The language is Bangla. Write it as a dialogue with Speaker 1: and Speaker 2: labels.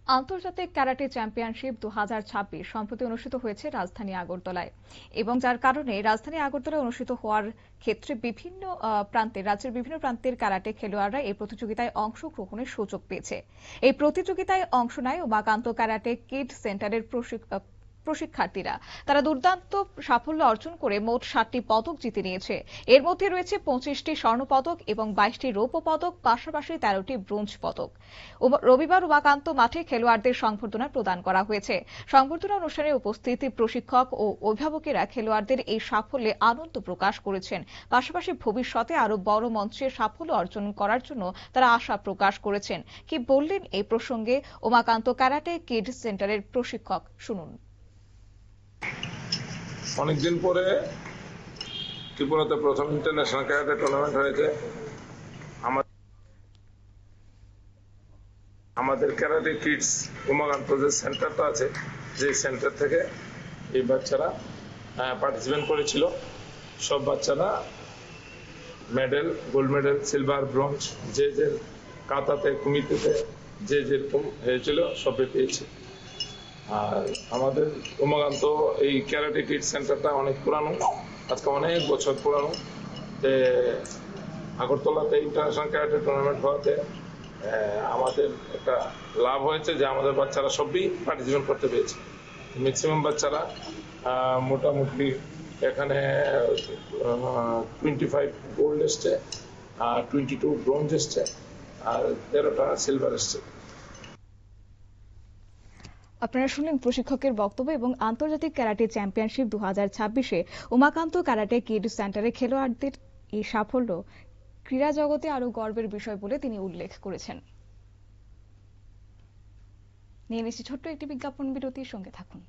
Speaker 1: আন্তর্জাতিক ক্যারাটে চ্যাম্পিয়নশিপ 2026 সম্প্রতি অনুষ্ঠিত হয়েছে রাজধানী আগরতলায় এবং যার কারণে রাজধানী আগরতলায় অনুষ্ঠিত হওয়ার ক্ষেত্রে রাজ্যের বিভিন্ন প্রান্তের ক্যারাটে খেলোয়াড়রা এই প্রতিযোগিতায় অংশগ্রহণের সুযোগ পেয়েছে। এই প্রতিযোগিতায় অংশ নেয় উমাকান্ত ক্যারাটে কিড সেন্টারের প্রশিক্ষার্থীরা। তারা দুর্দান্ত সাফল্য অর্জন করে মোট 7টি পদক জিতে নিয়েছে। এর মধ্যে রয়েছে 25টি স্বর্ণপদক এবং 22টি রৌপ্য পদক, পাশাপাশি 13টি ব্রোঞ্জ পদক। রবিবার উমাকান্ত মাঠে খেলোয়াড়দের সংবর্ধনা প্রদান করা হয়েছে। সংবর্ধনা অনুষ্ঠানে উপস্থিত প্রশিক্ষক ও অভিভাবকেরা খেলোয়াড়দের এই সাফল্যে আনন্দ প্রকাশ করেছেন। পাশাপাশি ভবিষ্যতে আরো বড় মঞ্চে সাফল্য অর্জন করার জন্য তারা আশা প্রকাশ করেছেন। কি বললেন এই প্রসঙ্গে উমাকান্ত ক্যারাটে কিড সেন্টারের প্রশিক্ষক, শুনুন।
Speaker 2: অনেকদিন পরে ত্রিপুরাতে প্রথম ইন্টারন্যাশনাল ক্যারাটে টুর্নামেন্ট হয়েছে। আমাদের ক্যারাটে কিডস উমাকান্ত যে সেন্টারটা আছে, যে সেন্টার থেকে এই বাচ্চারা পার্টিসিপেট করেছিল। সব বাচ্চারা medal, gold medal, silver, bronze, যে যে কাতাতে কুমিতেতে যে যেরকম হয়েছিল সবে পেয়েছে। আর আমাদের উমাকান্ত এই ক্যারাটে কিডস সেন্টারটা অনেক পুরানো, আজকে অনেক বছর পুরানো। আগরতলাতে ইন্টারন্যাশনাল ক্যারাটে টুর্নামেন্ট হওয়াতে আমাদের একটা লাভ হয়েছে যে আমাদের বাচ্চারা সবই পার্টিসিপেট করতে পেরেছে। ম্যাক্সিমাম বাচ্চারা মোটামুটি এখানে 25 গোল্ড এসছে, 22 ব্রোঞ্জ এসছে, আর 13টা সিলভার এসছে।
Speaker 1: আপনারা শুনলেন প্রশিক্ষকের বক্তব্য। এবং আন্তর্জাতিক ক্যারাটে চ্যাম্পিয়নশিপ 2026-এ উমাকান্ত ক্যারাটে কিড সেন্টারে খেলোয়াড়দের এই সাফল্য ক্রীড়া জগতে আরো গর্বের বিষয় বলে তিনি উল্লেখ করেছেন। নিয়ে নিচ্ছি ছোট্ট একটি বিজ্ঞাপন বিরতির, সঙ্গে থাকুন।